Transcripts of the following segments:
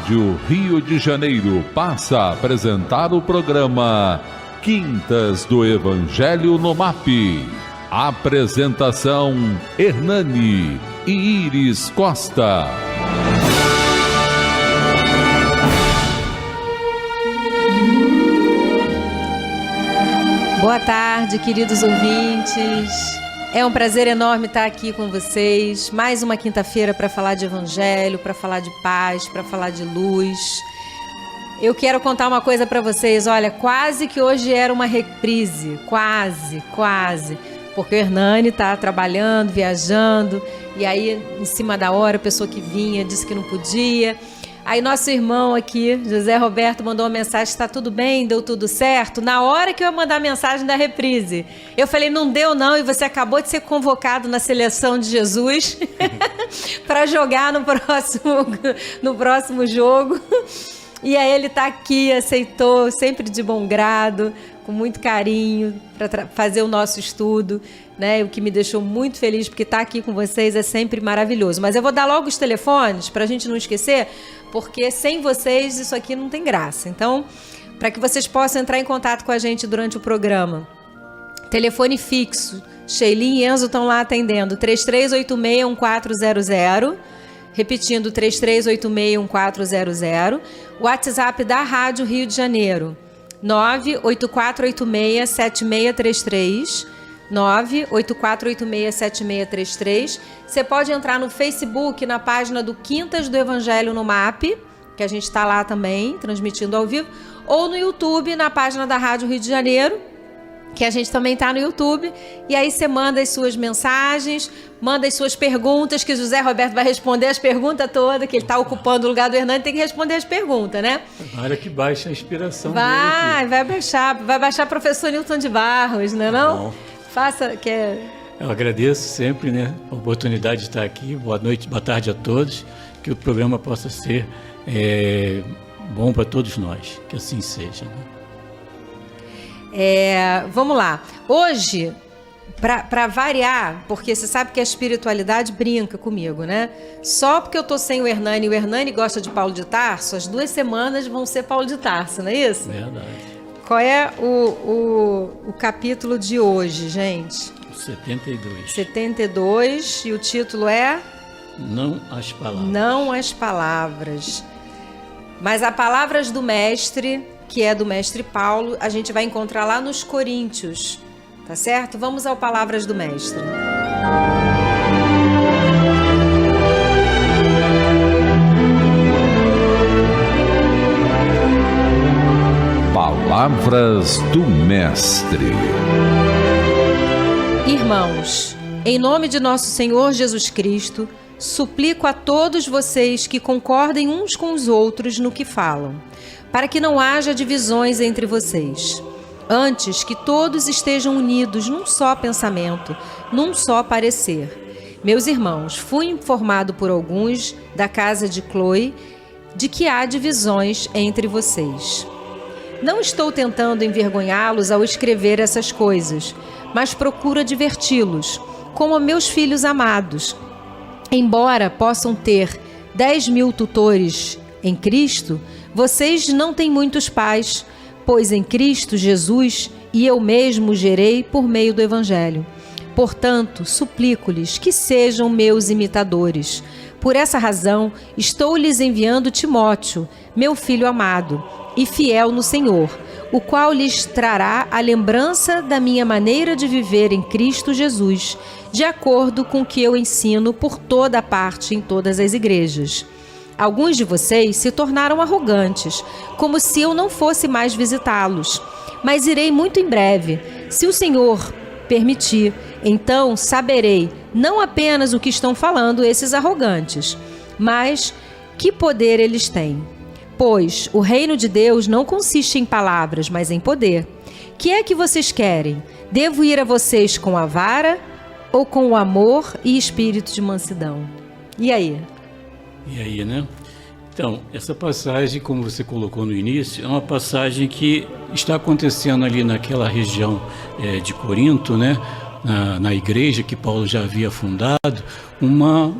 Rádio Rio de Janeiro passa a apresentar o programa Quintas do Evangelho no MAP. Apresentação: Hernani e Iris Costa. Boa tarde, queridos ouvintes. É um prazer enorme estar aqui com vocês. Mais uma quinta-feira para falar de evangelho, para falar de paz, para falar de luz. Eu quero contar uma coisa para vocês. Olha, quase que hoje era uma reprise. Quase. Porque o Hernani está trabalhando, viajando. E aí, em cima da hora, a pessoa que vinha disse que não podia. Aí nosso irmão aqui, José Roberto, mandou uma mensagem: está tudo bem, deu tudo certo? Na hora que eu ia mandar a mensagem da reprise, eu falei: não deu não, e você acabou de ser convocado na seleção de Jesus para jogar no próximo jogo. E aí ele está aqui, aceitou, sempre de bom grado, com muito carinho, para fazer o nosso estudo, né? O que me deixou muito feliz, porque estar aqui com vocês é sempre maravilhoso. Mas eu vou dar logo os telefones, para a gente não esquecer, porque sem vocês isso aqui não tem graça. Então, para que vocês possam entrar em contato com a gente durante o programa, telefone fixo, Sheilin e Enzo estão lá atendendo, 3386-1400, repetindo, 3386-1400, WhatsApp da Rádio Rio de Janeiro, 98486-7633, 98486-7633. Você pode entrar no Facebook, na página do Quintas do Evangelho no MAP, que a gente está lá também, transmitindo ao vivo, ou no YouTube, na página da Rádio Rio de Janeiro, que a gente também está no YouTube. E aí você manda as suas mensagens, manda as suas perguntas, que o José Roberto vai responder as perguntas todas, que ele está ocupando o lugar do Hernani, tem que responder as perguntas, né? Olha que baixa a inspiração dele aqui. Vai baixar professor Newton de Barros, não é não? Faça, que é... Eu agradeço sempre, né, a oportunidade de estar aqui. Boa noite, boa tarde a todos. Que o programa possa ser bom para todos nós, que assim seja, né? Vamos lá. Hoje, para variar, porque você sabe que a espiritualidade brinca comigo, né? Só porque eu tô sem o Hernani e o Hernani gosta de Paulo de Tarso, as 2 semanas vão ser Paulo de Tarso, não é isso? Verdade. Qual é o capítulo de hoje, gente? 72. 72, e o título é? Não as palavras. Não as palavras. Mas as palavras do mestre, que é do mestre Paulo, a gente vai encontrar lá nos Coríntios, tá certo? Vamos ao Palavras do Mestre. Palavras do Mestre. Irmãos, em nome de nosso Senhor Jesus Cristo, suplico a todos vocês que concordem uns com os outros no que falam, para que não haja divisões entre vocês. Antes, que todos estejam unidos num só pensamento, num só parecer. Meus irmãos, fui informado por alguns da casa de Chloe de que há divisões entre vocês. Não estou tentando envergonhá-los ao escrever essas coisas, mas procuro diverti-los, como meus filhos amados. Embora possam ter 10.000 tutores em Cristo, vocês não têm muitos pais, pois em Cristo Jesus e eu mesmo gerei por meio do Evangelho. Portanto, suplico-lhes que sejam meus imitadores. Por essa razão, estou lhes enviando Timóteo, meu filho amado e fiel no Senhor, o qual lhes trará a lembrança da minha maneira de viver em Cristo Jesus, de acordo com o que eu ensino por toda parte em todas as igrejas. Alguns de vocês se tornaram arrogantes, como se eu não fosse mais visitá-los. Mas irei muito em breve, se o Senhor permitir. Então saberei não apenas o que estão falando esses arrogantes, mas que poder eles têm. Pois o reino de Deus não consiste em palavras, mas em poder. Que é que vocês querem? Devo ir a vocês com a vara ou com o amor e espírito de mansidão? E aí? E aí, né? Então, essa passagem, como você colocou no início, é uma passagem que está acontecendo ali naquela região de Corinto, né? Na igreja que Paulo já havia fundado, uma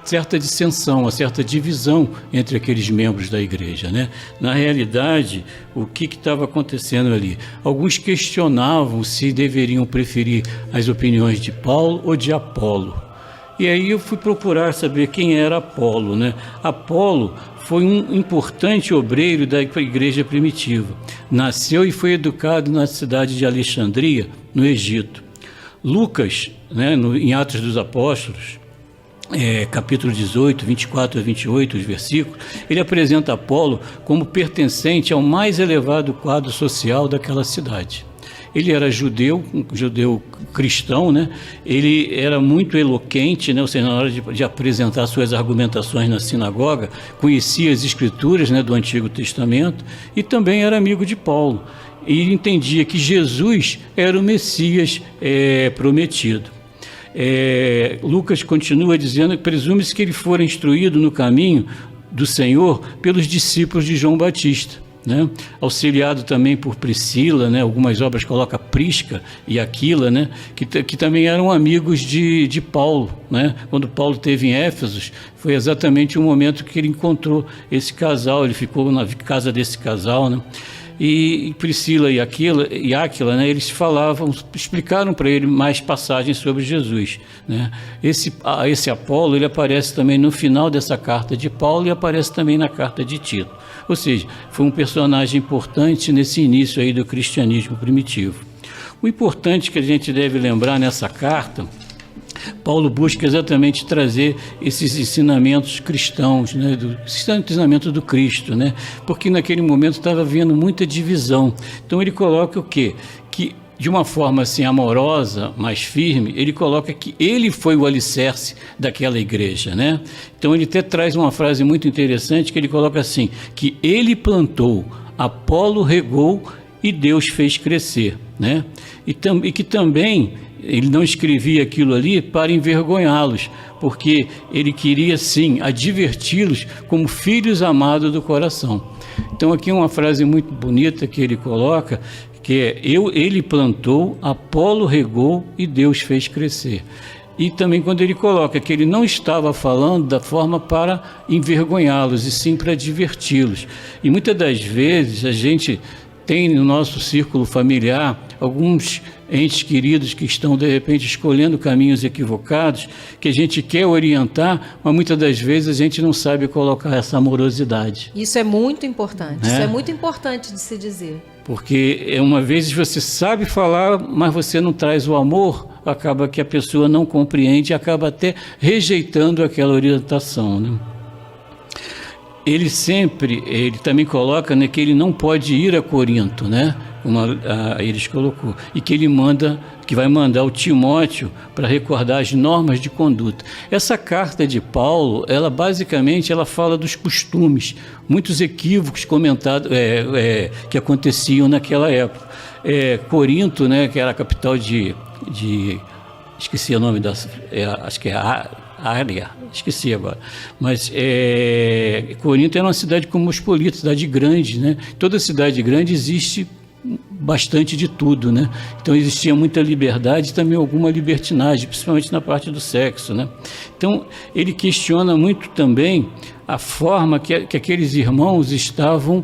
certa dissensão, uma certa divisão entre aqueles membros da igreja, né? Na realidade, o que estava acontecendo ali? Alguns questionavam se deveriam preferir as opiniões de Paulo ou de Apolo. E aí eu fui procurar saber quem era Apolo, né? Apolo foi um importante obreiro da igreja primitiva. Nasceu e foi educado na cidade de Alexandria, no Egito. Lucas, né, em Atos dos Apóstolos, capítulo 18, 24 a 28, os versículos, ele apresenta Apolo como pertencente ao mais elevado quadro social daquela cidade. Ele era judeu, um judeu cristão, né? Ele era muito eloquente, né? Ou seja, na hora de apresentar suas argumentações na sinagoga, conhecia as escrituras, né, do Antigo Testamento, e também era amigo de Paulo. E ele entendia que Jesus era o Messias prometido. Lucas continua dizendo que presume-se que ele fora instruído no caminho do Senhor pelos discípulos de João Batista, né? Auxiliado também por Priscila, né? Algumas obras colocam Prisca e Aquila, né? que também eram amigos de Paulo, né? Quando Paulo esteve em Éfeso, foi exatamente o momento que ele encontrou esse casal, ele ficou na casa desse casal, né? E Priscila e Áquila, né, eles explicaram para ele mais passagens sobre Jesus, né? Esse Apolo, ele aparece também no final dessa carta de Paulo e aparece também na carta de Tito. Ou seja, foi um personagem importante nesse início aí do cristianismo primitivo. O importante que a gente deve lembrar nessa carta, Paulo busca exatamente trazer esses ensinamentos cristãos, né, ensinamento do Cristo, né, porque naquele momento estava havendo muita divisão. Então ele coloca o quê? Que de uma forma assim amorosa, mais firme, ele coloca que ele foi o alicerce daquela igreja, né? Então ele até traz uma frase muito interessante que ele coloca assim, que ele plantou, Apolo regou e Deus fez crescer, né? E que também ele não escrevia aquilo ali para envergonhá-los, porque ele queria sim adverti-los como filhos amados do coração. Então aqui é uma frase muito bonita que ele coloca, que é: ele plantou, Apolo regou e Deus fez crescer. E também quando ele coloca que ele não estava falando da forma para envergonhá-los, e sim para diverti-los. E muitas das vezes a gente tem no nosso círculo familiar alguns entes queridos que estão de repente escolhendo caminhos equivocados, que a gente quer orientar, mas muitas das vezes a gente não sabe colocar essa amorosidade. Isso é muito importante, isso é muito importante de se dizer. Porque uma vez você sabe falar, mas você não traz o amor, acaba que a pessoa não compreende e acaba até rejeitando aquela orientação, né? Ele também coloca, né, que ele não pode ir a Corinto, né, como eles colocou, e que que vai mandar o Timóteo para recordar as normas de conduta. Essa carta de Paulo, ela basicamente fala dos costumes, muitos equívocos comentados que aconteciam naquela época. Corinto, né, que era a capital esqueci o nome acho que é Área, esqueci agora, mas Corinto era uma cidade cosmopolita, cidade grande, né? Toda cidade grande existe bastante de tudo, né? Então existia muita liberdade e também alguma libertinagem, principalmente na parte do sexo, né? Então ele questiona muito também a forma que aqueles irmãos estavam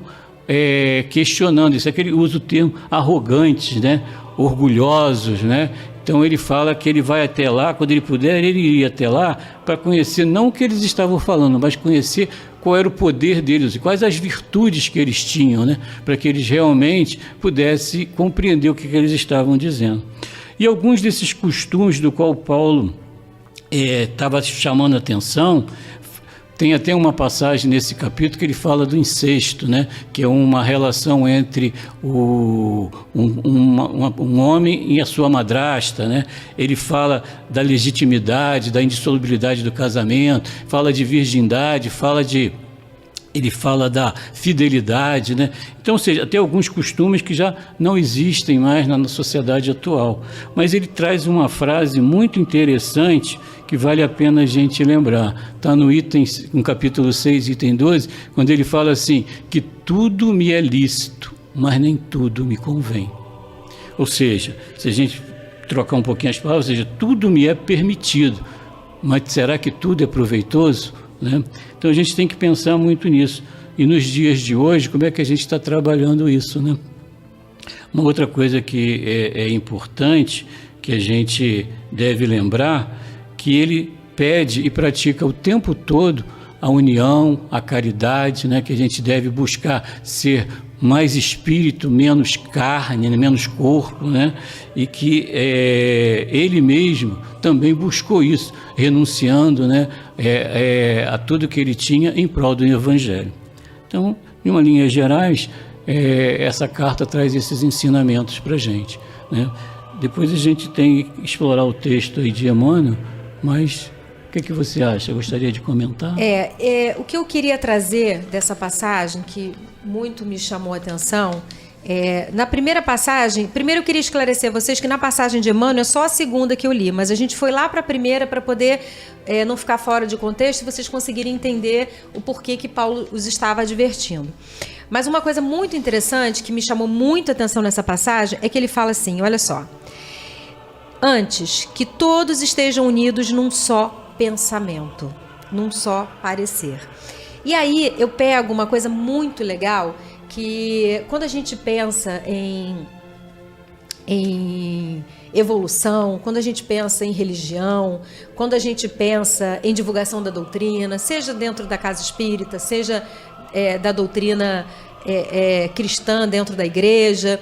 questionando isso, ele usa o termo arrogantes, né? Orgulhosos, né? Então ele fala que ele vai até lá, quando ele puder, ele iria até lá para conhecer não o que eles estavam falando, mas conhecer qual era o poder deles e quais as virtudes que eles tinham, né? Para que eles realmente pudessem compreender o que eles estavam dizendo. E alguns desses costumes do qual Paulo estava chamando a atenção, tem até uma passagem nesse capítulo que ele fala do incesto, né? Que é uma relação entre um homem e a sua madrasta, né? Ele fala da legitimidade, da indissolubilidade do casamento, fala de virgindade, ele fala da fidelidade, né? Então, ou seja, até alguns costumes que já não existem mais na sociedade atual. Mas ele traz uma frase muito interessante que vale a pena a gente lembrar. Está no capítulo 6, item 12, quando ele fala assim, que tudo me é lícito, mas nem tudo me convém. Ou seja, se a gente trocar um pouquinho as palavras, ou seja, tudo me é permitido, mas será que tudo é proveitoso? Né? Então a gente tem que pensar muito nisso. E nos dias de hoje, como é que a gente está trabalhando isso, né? Uma outra coisa que é importante, que a gente deve lembrar, que ele pede e pratica o tempo todo a união, a caridade, né? Que a gente deve buscar ser mais espírito, menos carne, menos corpo, né? E que ele mesmo também buscou isso, renunciando, né? A tudo que ele tinha em prol do Evangelho. Então, em uma linha gerais, essa carta traz esses ensinamentos para a gente, né? Depois a gente tem que explorar o texto aí de Emmanuel, mas o que você acha? Gostaria de comentar? O que eu queria trazer dessa passagem, que muito me chamou a atenção, na primeira passagem, primeiro eu queria esclarecer a vocês que na passagem de Emmanuel é só a segunda que eu li, mas a gente foi lá para a primeira para poder não ficar fora de contexto e vocês conseguirem entender o porquê que Paulo os estava advertindo. Mas uma coisa muito interessante que me chamou muito a atenção nessa passagem é que ele fala assim, olha só: antes que todos estejam unidos num só pensamento, num só parecer. E aí eu pego uma coisa muito legal, que quando a gente pensa em evolução, quando a gente pensa em religião, quando a gente pensa em divulgação da doutrina, seja dentro da casa espírita, seja da doutrina cristã dentro da igreja,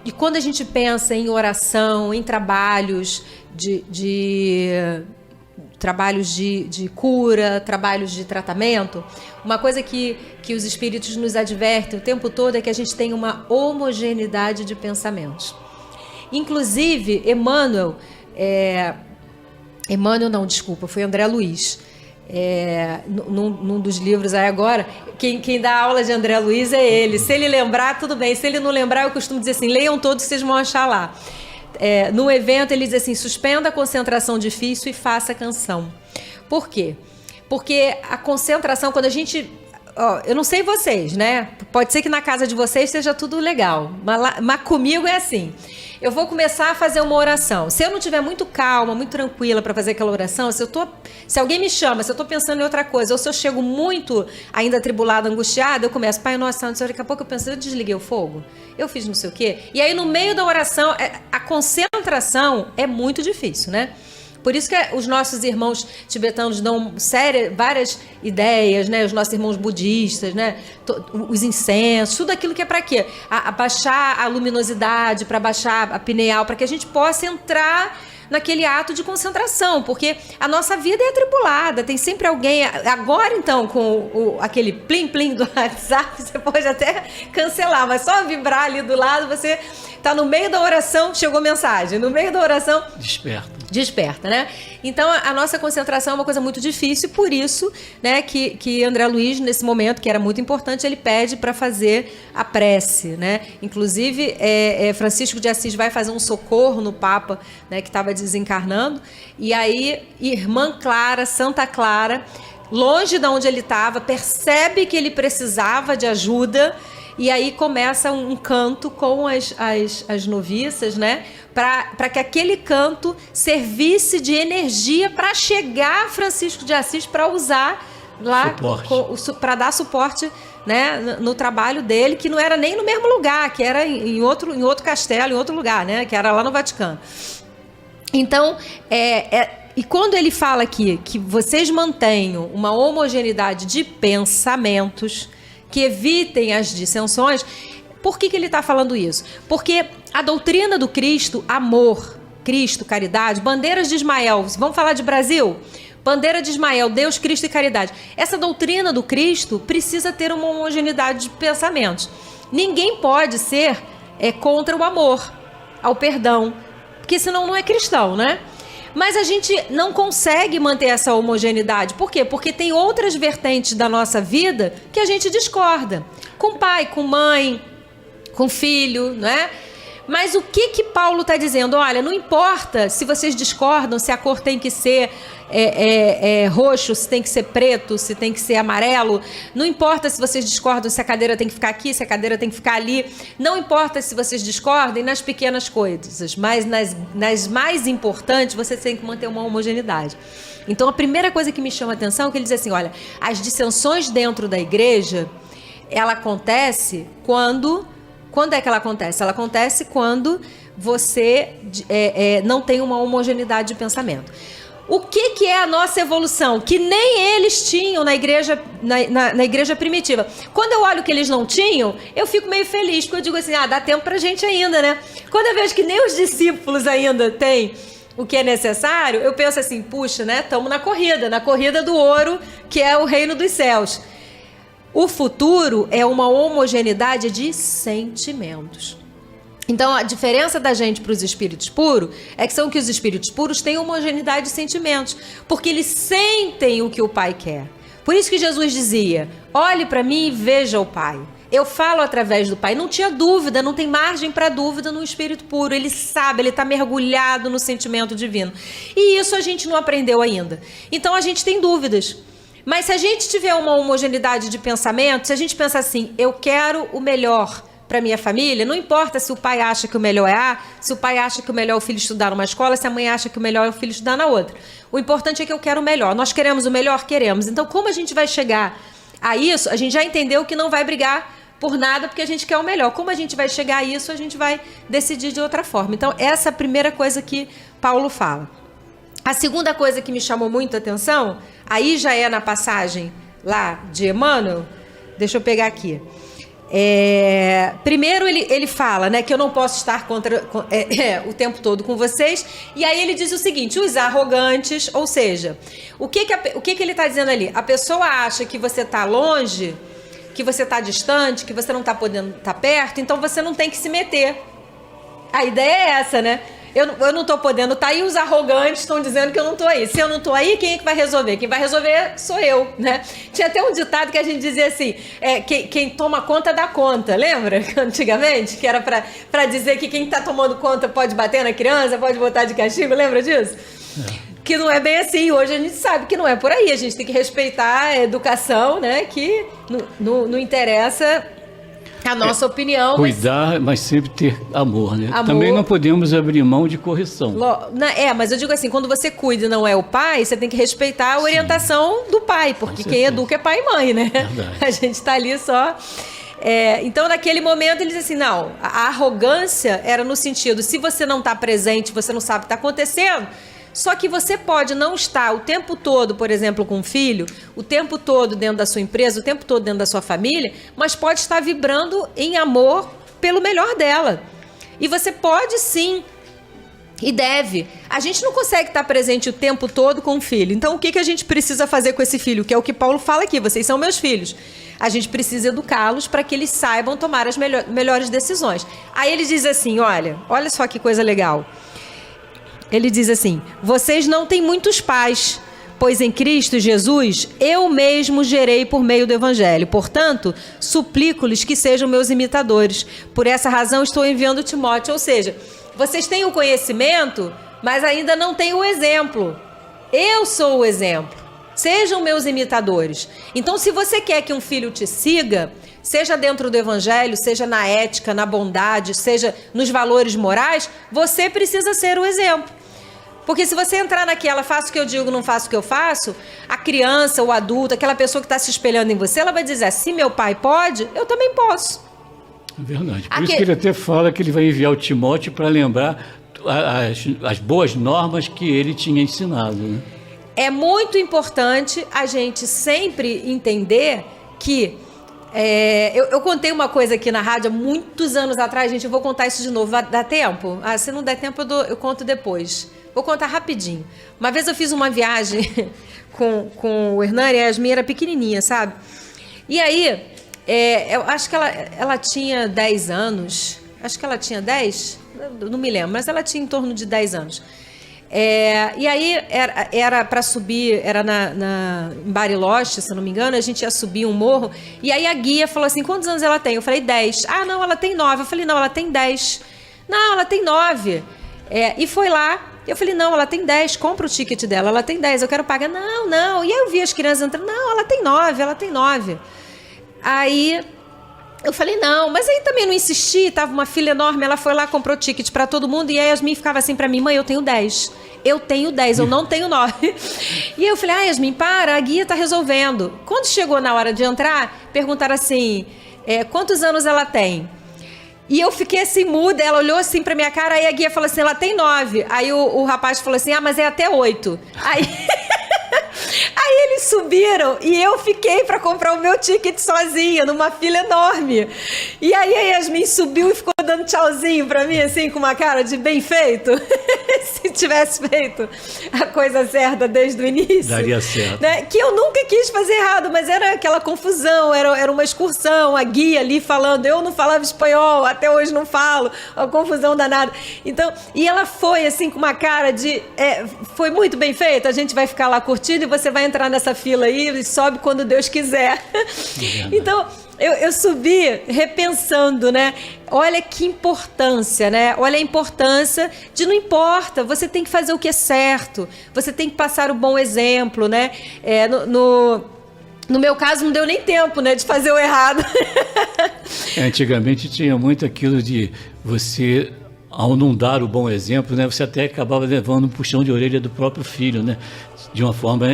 e quando a gente pensa em oração, em trabalhos de cura, trabalhos de tratamento, uma coisa que os espíritos nos advertem o tempo todo é que a gente tem uma homogeneidade de pensamentos. Inclusive, foi André Luiz. Num dos livros aí agora, quem dá aula de André Luiz é ele. Se ele lembrar, tudo bem. Se ele não lembrar, eu costumo dizer assim, leiam todos que vocês vão achar lá. No evento ele diz assim: suspenda a concentração difícil e faça canção. Por quê? Porque a concentração, quando a gente... eu não sei vocês, né? Pode ser que na casa de vocês seja tudo legal, mas comigo é assim. Eu vou começar a fazer uma oração. Se eu não estiver muito calma, muito tranquila para fazer aquela oração, se alguém me chama, se eu estou pensando em outra coisa, ou se eu chego muito ainda atribulada, angustiada, eu começo, Pai Nosso Santo, daqui a pouco eu penso, eu desliguei o fogo, eu fiz não sei o quê. E aí no meio da oração, a concentração é muito difícil, né? Por isso que os nossos irmãos tibetanos dão várias ideias, né? Os nossos irmãos budistas, né? Os incensos, tudo aquilo que é para quê? Baixar a luminosidade, para baixar a pineal, para que a gente possa entrar naquele ato de concentração, porque a nossa vida é atribulada, tem sempre alguém... Agora, então, com aquele plim-plim do WhatsApp, você pode até cancelar, mas só vibrar ali do lado, você está no meio da oração, chegou mensagem, no meio da oração... Desperta, né? Então, a nossa concentração é uma coisa muito difícil, por isso, né, que André Luiz, nesse momento, que era muito importante, ele pede para fazer a prece, né? Inclusive, Francisco de Assis vai fazer um socorro no Papa, né, que estava desencarnando, e aí, irmã Clara, Santa Clara, longe de onde ele estava, percebe que ele precisava de ajuda, e aí começa um canto com as noviças, né? Para que aquele canto servisse de energia para chegar a Francisco de Assis para usar lá, para dar suporte, né, no trabalho dele, que não era nem no mesmo lugar, que era em outro castelo, em outro lugar, né, que era lá no Vaticano. Então, e quando ele fala aqui que vocês mantenham uma homogeneidade de pensamentos, que evitem as dissensões, por que ele está falando isso? Porque a doutrina do Cristo, amor, Cristo, caridade, bandeiras de Ismael, vamos falar de Brasil? Bandeira de Ismael, Deus, Cristo e caridade. Essa doutrina do Cristo precisa ter uma homogeneidade de pensamentos. Ninguém pode ser contra o amor, ao perdão, porque senão não é cristão, né? Mas a gente não consegue manter essa homogeneidade. Por quê? Porque tem outras vertentes da nossa vida que a gente discorda. Com pai, com mãe, com filho, né? Mas o que Paulo está dizendo? Olha, não importa se vocês discordam, se a cor tem que ser roxo, se tem que ser preto, se tem que ser amarelo. Não importa se vocês discordam se a cadeira tem que ficar aqui, se a cadeira tem que ficar ali. Não importa se vocês discordem nas pequenas coisas, mas nas mais importantes você tem que manter uma homogeneidade. Então a primeira coisa que me chama a atenção é que ele diz assim, olha, as dissensões dentro da igreja, ela acontece quando é que ela acontece? Ela acontece quando você não tem uma homogeneidade de pensamento. O que é a nossa evolução? Que nem eles tinham na igreja, na igreja primitiva. Quando eu olho que eles não tinham, eu fico meio feliz, porque eu digo assim, dá tempo pra gente ainda, né? Quando eu vejo que nem os discípulos ainda têm o que é necessário, eu penso assim, puxa, né? Estamos na corrida do ouro, que é o reino dos céus. O futuro é uma homogeneidade de sentimentos. Então, a diferença da gente para os espíritos puros é que os espíritos puros têm homogeneidade de sentimentos, porque eles sentem o que o Pai quer. Por isso que Jesus dizia, olhe para mim e veja o Pai. Eu falo através do Pai. Não tinha dúvida, não tem margem para dúvida no espírito puro. Ele sabe, ele está mergulhado no sentimento divino. E isso a gente não aprendeu ainda. Então, a gente tem dúvidas. Mas se a gente tiver uma homogeneidade de pensamento, se a gente pensa assim, eu quero o melhor para minha família, não importa se o pai acha que o melhor é A, se o pai acha que o melhor é o filho estudar numa escola, se a mãe acha que o melhor é o filho estudar na outra. O importante é que eu quero o melhor. Nós queremos o melhor? Queremos. Então, como a gente vai chegar a isso? A gente já entendeu que não vai brigar por nada porque a gente quer o melhor. Como a gente vai chegar a isso, a gente vai decidir de outra forma. Então, essa é a primeira coisa que Paulo fala. A segunda coisa que me chamou muito a atenção, aí já é na passagem lá de Emmanuel, deixa eu pegar aqui. Primeiro ele fala, né, que eu não posso estar o tempo todo com vocês, e aí ele diz o seguinte, os arrogantes, ou seja, o que ele está dizendo ali? A pessoa acha que você está longe, que você está distante, que você não está podendo estar perto, então você não tem que se meter. A ideia é essa, né? Eu não estou podendo estar aí, os arrogantes estão dizendo que eu não estou aí. Se eu não estou aí, quem é que vai resolver? Quem vai resolver sou eu, né? Tinha até um ditado que a gente dizia assim, quem toma conta dá conta, lembra? Antigamente, que era para dizer que quem está tomando conta pode bater na criança, pode botar de castigo, lembra disso? Que não é bem assim, hoje a gente sabe que não é por aí, a gente tem que respeitar a educação, né? Que não interessa a nossa opinião. Cuidar, mas sempre ter amor, né? Amor. Também não podemos abrir mão de correção. Mas eu digo assim, quando você cuida e não é o pai, você tem que respeitar a orientação do pai, porque quem educa é pai e mãe, né? Verdade. A gente está ali só... então, naquele momento, ele diz assim, não, a arrogância era no sentido, se você não está presente, você não sabe o que está acontecendo, só que você pode não estar o tempo todo, por exemplo, com um filho, o tempo todo dentro da sua empresa, o tempo todo dentro da sua família, mas pode estar vibrando em amor pelo melhor dela. E você pode sim, e deve. A gente não consegue estar presente o tempo todo com o filho. Então, o que a gente precisa fazer com esse filho? Que é o que Paulo fala aqui, vocês são meus filhos. A gente precisa educá-los para que eles saibam tomar as melhores decisões. Aí ele diz assim, olha só que coisa legal. Ele diz assim, vocês não têm muitos pais, pois em Cristo Jesus eu mesmo gerei por meio do Evangelho. Portanto, suplico-lhes que sejam meus imitadores. Por essa razão estou enviando Timóteo. Ou seja, vocês têm o conhecimento, mas ainda não têm o exemplo. Eu sou o exemplo. Sejam meus imitadores. Então, se você quer que um filho te siga, seja dentro do Evangelho, seja na ética, na bondade, seja nos valores morais, você precisa ser o exemplo. Porque se você entrar naquela, faço o que eu digo, não faço o que eu faço, a criança, o adulto, aquela pessoa que está se espelhando em você, ela vai dizer, se meu pai pode, eu também posso. É verdade. Por isso que ele até fala que ele vai enviar o Timóteo para lembrar as boas normas que ele tinha ensinado, né? É muito importante a gente sempre entender que... eu contei uma coisa aqui na rádio há muitos anos atrás, gente, eu vou contar isso de novo, dá tempo? Se não der tempo, eu conto depois. Vou contar rapidinho. Uma vez eu fiz uma viagem com o Hernani, a Yasmin era pequenininha, sabe? E aí, eu acho que ela tinha 10 anos, acho que ela tinha 10, não me lembro, mas ela tinha em torno de 10 anos. E aí era para subir, era em Bariloche, se não me engano, a gente ia subir um morro, e aí a guia falou assim, quantos anos ela tem? Eu falei 10. Ah, não, ela tem 9. Eu falei, não, ela tem 10. Não, ela tem 9. E foi lá. Eu falei, não, ela tem 10, compra o ticket dela, ela tem 10, eu quero pagar. Não. E aí eu vi as crianças entrando, não, ela tem 9. Aí eu falei, não, mas aí também não insisti, tava uma fila enorme, ela foi lá, comprou ticket para todo mundo, e a Yasmin ficava assim para mim, mãe, eu tenho 10, eu não tenho 9. E eu falei, Yasmin, para, a guia tá resolvendo. Quando chegou na hora de entrar, perguntaram assim, quantos anos ela tem? E eu fiquei assim, muda, ela olhou assim pra minha cara, aí a guia falou assim, ela tem 9. Aí o rapaz falou assim, mas é até 8. Aí eles subiram e eu fiquei pra comprar o meu ticket sozinha, numa fila enorme. E aí a Yasmin subiu e ficou dando tchauzinho pra mim, assim, com uma cara de bem feito. Se tivesse feito a coisa certa desde o início. Daria certo. Né? Que eu nunca quis fazer errado, mas era aquela confusão, era uma excursão, a guia ali falando, eu não falava espanhol, até hoje não falo, uma confusão danada. Então, e ela foi assim com uma cara de, foi muito bem feito, a gente vai ficar lá curtindo e você vai entrar nessa fila aí e sobe quando Deus quiser. Então, eu subi repensando, né? Olha que importância, né? Olha a importância de não importa, você tem que fazer o que é certo, você tem que passar o bom exemplo, né? No meu caso, não deu nem tempo, né, de fazer o errado. Antigamente tinha muito aquilo de você, ao não dar o bom exemplo, né, você até acabava levando um puxão de orelha do próprio filho, né? De uma forma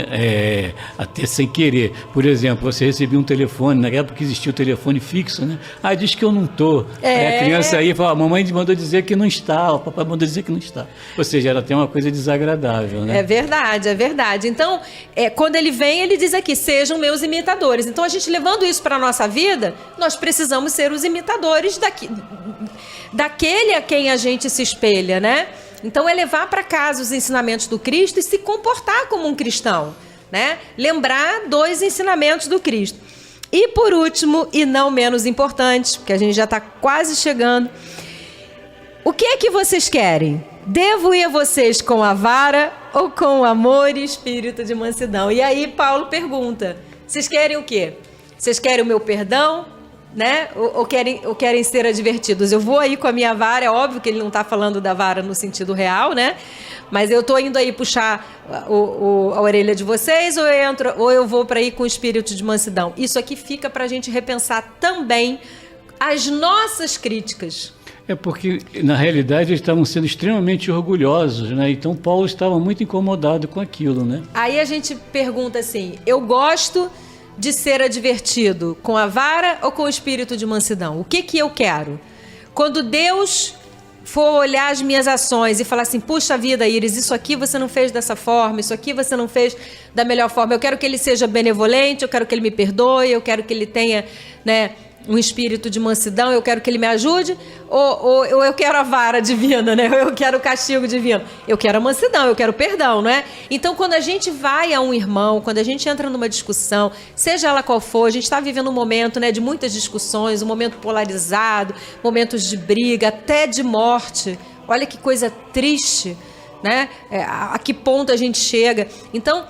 até sem querer. Por exemplo, você recebia um telefone, na época existia o telefone fixo, né? Diz que eu não estou. A criança aí fala, a mamãe mandou dizer que não está, o papai mandou dizer que não está. Ou seja, era até uma coisa desagradável, né? É verdade. Então, quando ele vem, ele diz aqui, sejam meus imitadores. Então, a gente levando isso para a nossa vida, nós precisamos ser os imitadores daquele a quem a gente se espelha, né? Então, é levar para casa os ensinamentos do Cristo e se comportar como um cristão, né? Lembrar dos ensinamentos do Cristo. E, por último, e não menos importante, porque a gente já está quase chegando, o que é que vocês querem? Devo ir a vocês com a vara ou com amor e espírito de mansidão? E aí, Paulo pergunta, vocês querem o quê? Vocês querem o meu perdão? Né? Ou querem ser advertidos? Eu vou aí com a minha vara, é óbvio que ele não está falando da vara no sentido real, né? Mas eu estou indo aí puxar a orelha de vocês, ou eu vou para ir com o espírito de mansidão? Isso aqui fica para a gente repensar também as nossas críticas. Porque, na realidade, eles estavam sendo extremamente orgulhosos, né? Então, Paulo estava muito incomodado com aquilo, né? Aí a gente pergunta assim, eu gosto de ser advertido com a vara ou com o espírito de mansidão? O que eu quero? Quando Deus for olhar as minhas ações e falar assim, puxa vida, Iris, isso aqui você não fez dessa forma, isso aqui você não fez da melhor forma, eu quero que ele seja benevolente, eu quero que ele me perdoe, eu quero que ele tenha, né, um espírito de mansidão, eu quero que ele me ajude, ou eu quero a vara divina, né? Eu quero o castigo divino. Eu quero a mansidão, eu quero o perdão, não é? Então, quando a gente vai a um irmão, quando a gente entra numa discussão, seja ela qual for, a gente está vivendo um momento, né, de muitas discussões, um momento polarizado, momentos de briga, até de morte. Olha que coisa triste, né? A que ponto a gente chega. Então,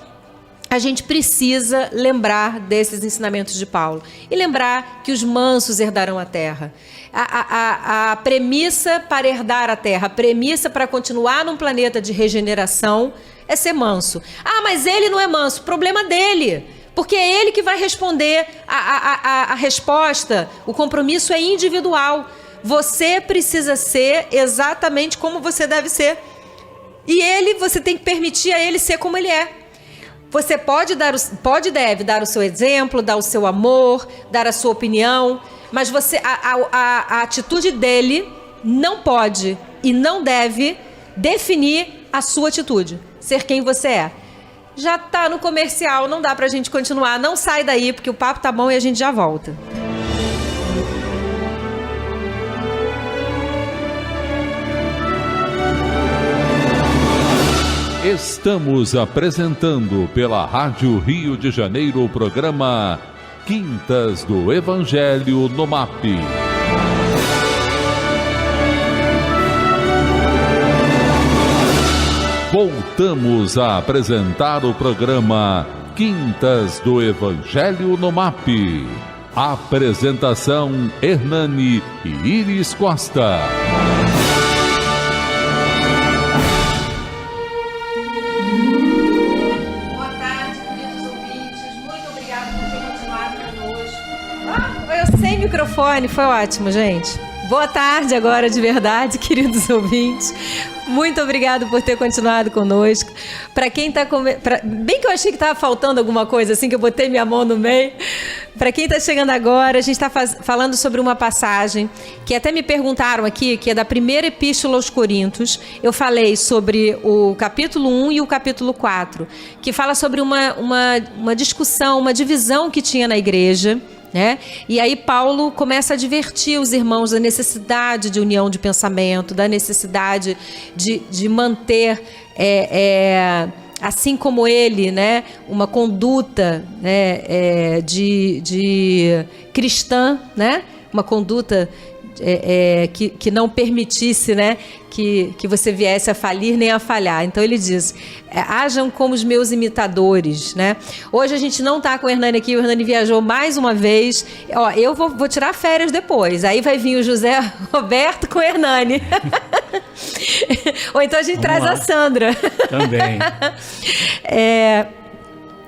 a gente precisa lembrar desses ensinamentos de Paulo. E lembrar que os mansos herdarão a terra. A premissa para herdar a terra, a premissa para continuar num planeta de regeneração é ser manso. Mas ele não é manso, problema dele. Porque é ele que vai responder a resposta. O compromisso é individual. Você precisa ser exatamente como você deve ser. E você tem que permitir a ele ser como ele é. Você deve dar o seu exemplo, dar o seu amor, dar a sua opinião, mas a atitude dele não pode e não deve definir a sua atitude, ser quem você é. Já está no comercial, não dá pra gente continuar, não sai daí porque o papo tá bom e a gente já volta. Estamos apresentando pela Rádio Rio de Janeiro o programa Quintas do Evangelho no MAP. Voltamos a apresentar o programa Quintas do Evangelho no MAP. Apresentação Hernani e Iris Costa. Califórnia, foi ótimo, gente. Boa tarde agora, de verdade, queridos ouvintes. Muito obrigado por ter continuado conosco. Para quem está... Bem que eu achei que estava faltando alguma coisa, assim, que eu botei minha mão no meio. Para quem está chegando agora, a gente está falando sobre uma passagem que até me perguntaram aqui, que é da primeira epístola aos Coríntios. Eu falei sobre o capítulo 1 e o capítulo 4, que fala sobre uma discussão, uma divisão que tinha na igreja, né? E aí Paulo começa a advertir os irmãos da necessidade de união de pensamento, da necessidade de manter, assim como ele, né, uma conduta, né, de cristã, né? Uma conduta que não permitisse, né, que você viesse a falir nem a falhar. Então ele diz, hajam como os meus imitadores, né? Hoje a gente não está com o Hernani aqui, o Hernani viajou mais uma vez. Ó, eu vou tirar férias depois, aí vai vir o José Roberto com o Hernani. Ou então a gente traz a Sandra. Também.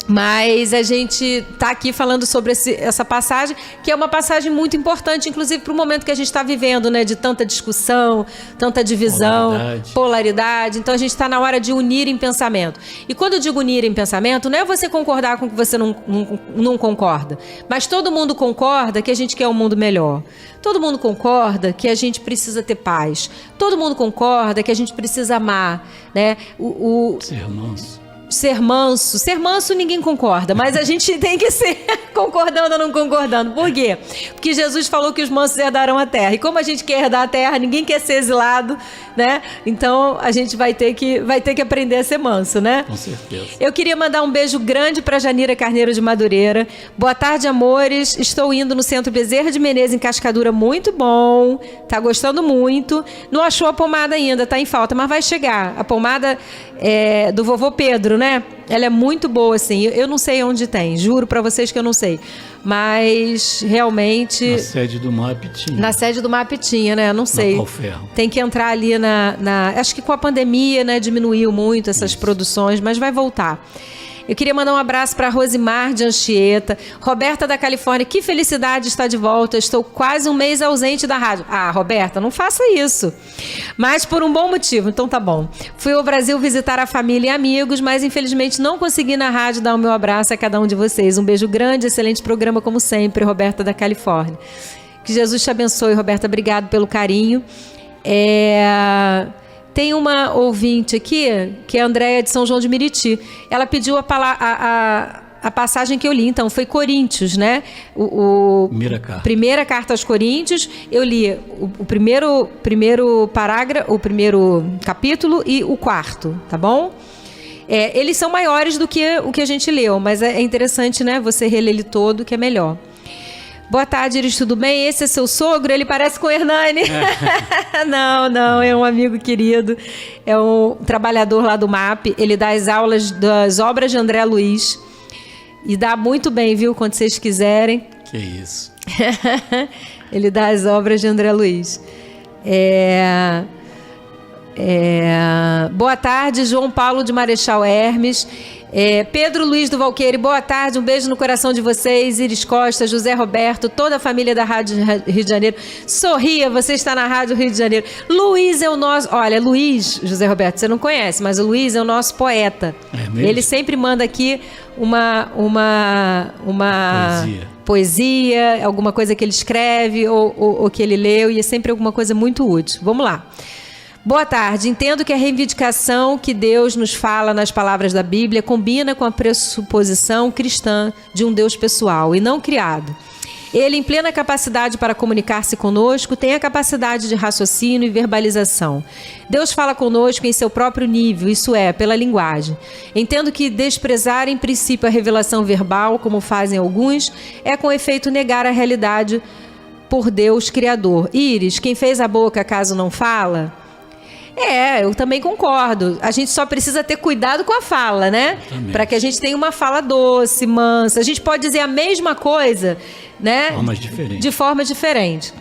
Mas a gente está aqui falando sobre essa passagem, que é uma passagem muito importante, inclusive para o momento que a gente está vivendo, né? De tanta discussão, tanta divisão, polaridade. Então a gente está na hora de unir em pensamento. E quando eu digo unir em pensamento, não é você concordar com o que você não concorda, mas todo mundo concorda que a gente quer um mundo melhor. Todo mundo concorda que a gente precisa ter paz. Todo mundo concorda que a gente precisa amar, né? Ser manso ninguém concorda, mas a gente tem que ser concordando ou não concordando. Por quê? Porque Jesus falou que os mansos herdarão a terra. E como a gente quer herdar a terra, ninguém quer ser exilado, né? Então a gente vai ter que aprender a ser manso, né? Com certeza. Eu queria mandar um beijo grande para Janira Carneiro de Madureira. Boa tarde, amores. Estou indo no Centro Bezerra de Menezes, em Cascadura, muito bom. Tá gostando muito. Não achou a pomada ainda, tá em falta, mas vai chegar. A pomada do vovô Pedro, né? Ela é muito boa, assim. Eu não sei onde tem, juro pra vocês que eu não sei. Mas realmente... Na sede do MAP tinha. Na sede do MAP tinha, né? Não sei. Tem que entrar ali acho que com a pandemia, né? Diminuiu muito essas produções, mas vai voltar. Eu queria mandar um abraço para Rosimar de Anchieta, Roberta da Califórnia. Que felicidade estar de volta. Estou quase um mês ausente da rádio. Ah, Roberta, não faça isso. Mas por um bom motivo, então tá bom. Fui ao Brasil visitar a família e amigos, mas infelizmente não consegui na rádio dar o meu abraço a cada um de vocês. Um beijo grande, excelente programa como sempre, Roberta da Califórnia. Que Jesus te abençoe, Roberta. Obrigado pelo carinho. Tem uma ouvinte aqui, que é a Andréia de São João de Meriti. Ela pediu a passagem que eu li. Então, foi Coríntios, né? Primeira carta aos Coríntios. Eu li o primeiro parágrafo, o primeiro capítulo e o quarto, tá bom? Eles são maiores do que o que a gente leu, mas é interessante, né? Você reler ele todo, que é melhor. Boa tarde, Iris, tudo bem? Esse é seu sogro? Ele parece com o Hernani. Não, é um amigo querido. É um trabalhador lá do MAP. Ele dá as aulas das obras de André Luiz. E dá muito bem, viu? Quando vocês quiserem. Que isso. Ele dá as obras de André Luiz. Boa tarde, João Paulo de Marechal Hermes. Pedro Luiz do Valqueire, boa tarde, um beijo no coração de vocês. Iris Costa, José Roberto, toda a família da Rádio Rio de Janeiro. Sorria, você está na Rádio Rio de Janeiro. Luiz é o nosso... Olha, Luiz, José Roberto, você não conhece, mas o Luiz é o nosso poeta. Ele sempre manda aqui uma poesia, alguma coisa que ele escreve ou que ele leu, e é sempre alguma coisa muito útil. Vamos lá. Boa tarde. Entendo que a reivindicação que Deus nos fala nas palavras da Bíblia combina com a pressuposição cristã de um Deus pessoal e não criado. Ele, em plena capacidade para comunicar-se conosco, tem a capacidade de raciocínio e verbalização. Deus fala conosco em seu próprio nível, isso é, pela linguagem. Entendo que desprezar em princípio a revelação verbal, como fazem alguns, é com efeito negar a realidade por Deus Criador. Íris, quem fez a boca acaso não fala? Eu também concordo. A gente só precisa ter cuidado com a fala, né? Para que a gente tenha uma fala doce, mansa. A gente pode dizer a mesma coisa, né? De forma diferente.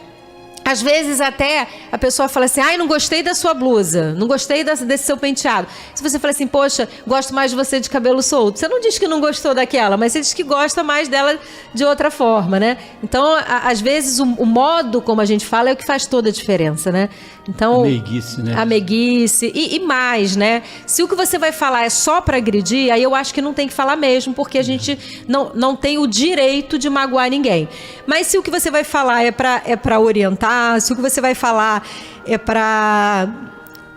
A Às vezes até a pessoa fala assim, ai, não gostei da sua blusa, não gostei desse seu penteado. Se você fala assim, poxa, gosto mais de você de cabelo solto, você não diz que não gostou daquela, mas você diz que gosta mais dela de outra forma, né? Então, às vezes, o modo como a gente fala é o que faz toda a diferença, né? Então, a meiguice, né? A meiguice e mais, né? Se o que você vai falar é só para agredir, aí eu acho que não tem que falar mesmo, porque a gente não tem o direito de magoar ninguém. Mas se o que você vai falar é para orientar, se o que você vai falar é para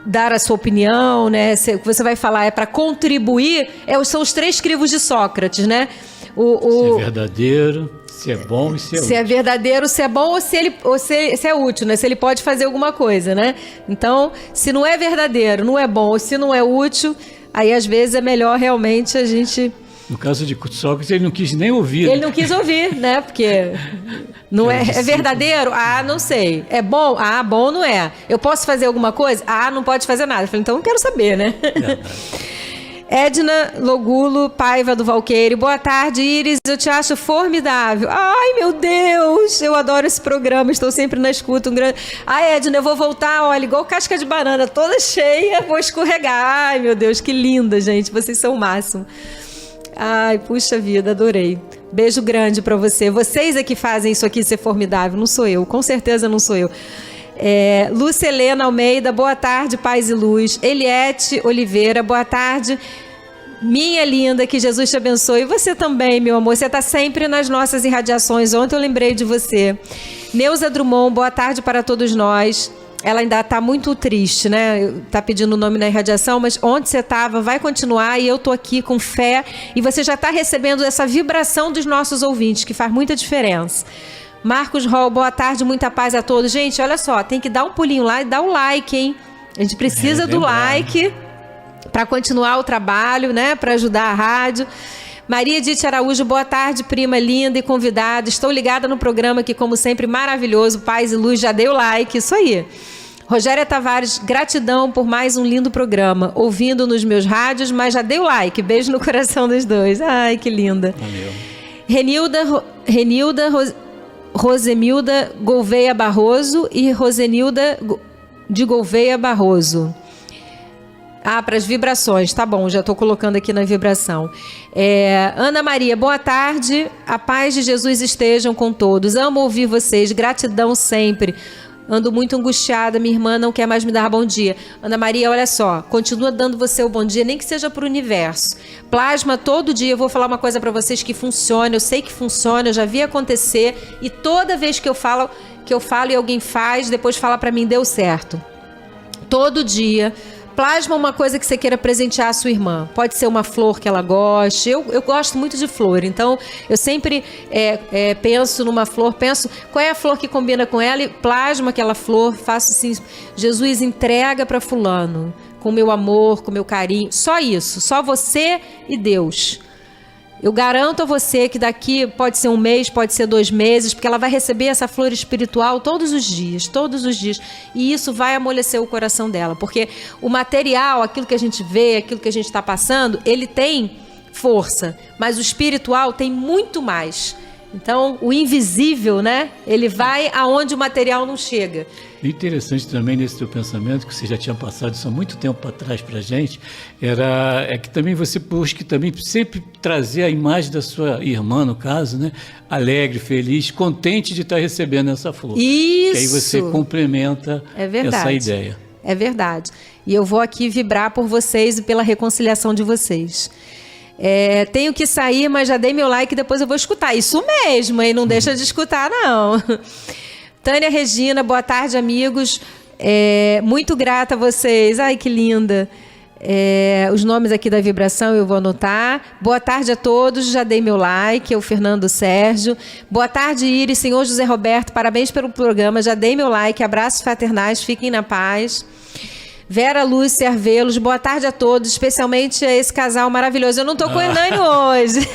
dar a sua opinião, né? Se o que você vai falar é para contribuir, são os 3 crivos de Sócrates, né? Se é verdadeiro, se é bom e se é útil. Se é verdadeiro, se é bom ou se é útil, né? Se ele pode fazer alguma coisa, né? Então, se não é verdadeiro, não é bom, ou se não é útil, aí às vezes é melhor realmente a gente... No caso de Sócrates, ele não quis nem ouvir. Ele não quis ouvir, né? Porque não é verdadeiro? Ah, não sei. É bom? Ah, bom não é. Eu posso fazer alguma coisa? Ah, não pode fazer nada. Eu falei, então não quero saber, né? Edna Logulo, Paiva do Valqueire. Boa tarde, Iris. Eu te acho formidável. Ai, meu Deus. Eu adoro esse programa. Estou sempre na escuta. Edna, eu vou voltar, olha, igual casca de banana, toda cheia. Vou escorregar. Ai, meu Deus, que linda, gente. Vocês são o máximo. Ai, puxa vida, adorei. Beijo grande pra você. Vocês é que fazem isso aqui ser formidável, não sou eu. Com certeza não sou eu. Lúcia Helena Almeida, boa tarde, paz e luz. Eliette Oliveira, boa tarde. Minha linda, que Jesus te abençoe. E você também, meu amor. Você está sempre nas nossas irradiações. Ontem eu lembrei de você. Neuza Drummond, boa tarde para todos nós. Ela ainda está muito triste, né? Está pedindo o nome na irradiação, mas onde você estava vai continuar e eu estou aqui com fé. E você já está recebendo essa vibração dos nossos ouvintes, que faz muita diferença. Marcos Hall, boa tarde, muita paz a todos. Gente, olha só, tem que dar um pulinho lá e dar o like, hein? A gente precisa do like para continuar o trabalho, né? Para ajudar a rádio. Maria Edith Araújo, boa tarde, prima linda e convidada. Estou ligada no programa que, como sempre, maravilhoso. Paz e luz, já dei o like, isso aí. Rogéria Tavares, gratidão por mais um lindo programa. Ouvindo nos meus rádios, mas já dei o like. Beijo no coração dos dois. Ai, que linda. Valeu. Renilda Rosemilda Gouveia Barroso e Rosenilda de Gouveia Barroso. Para as vibrações, tá bom, já estou colocando aqui na vibração. Ana Maria, boa tarde, a paz de Jesus estejam com todos. Amo ouvir vocês, gratidão sempre. Ando muito angustiada, minha irmã não quer mais me dar bom dia. Ana Maria, olha só, continua dando você o bom dia, nem que seja para o universo. Plasma todo dia, eu vou falar uma coisa para vocês que funciona, eu sei que funciona, eu já vi acontecer, e toda vez que eu falo e alguém faz, depois fala para mim, deu certo. Todo dia. Plasma uma coisa que você queira presentear a sua irmã. Pode ser uma flor que ela goste. Eu gosto muito de flor, então eu sempre penso numa flor, penso qual é a flor que combina com ela e plasma aquela flor, faço assim, Jesus, entrega para fulano, com meu amor, com meu carinho. Só isso, só você e Deus. Eu garanto a você que daqui pode ser um mês, pode ser 2 meses, porque ela vai receber essa flor espiritual todos os dias. E isso vai amolecer o coração dela, porque o material, aquilo que a gente vê, aquilo que a gente está passando, ele tem força, mas o espiritual tem muito mais. Então, o invisível, né? Ele vai aonde o material não chega. Interessante também nesse teu pensamento, que você já tinha passado isso há muito tempo atrás para a gente, é que também você busca também sempre trazer a imagem da sua irmã, no caso, né? Alegre, feliz, contente de estar recebendo essa flor. Isso! Que aí você complementa essa ideia. É verdade. E eu vou aqui vibrar por vocês e pela reconciliação de vocês. Tenho que sair, mas já dei meu like e depois eu vou escutar. Isso mesmo, hein? Não deixa de escutar, não. Tânia Regina, boa tarde, amigos. Muito grata a vocês. Ai, que linda. Os nomes aqui da vibração eu vou anotar. Boa tarde a todos, já dei meu like. É o Fernando Sérgio. Boa tarde, Iris, senhor José Roberto. Parabéns pelo programa, já dei meu like. Abraços fraternais, fiquem na paz. Vera Lúcia Arvelos, boa tarde a todos, especialmente a esse casal maravilhoso. Eu não estou com o Hernani hoje,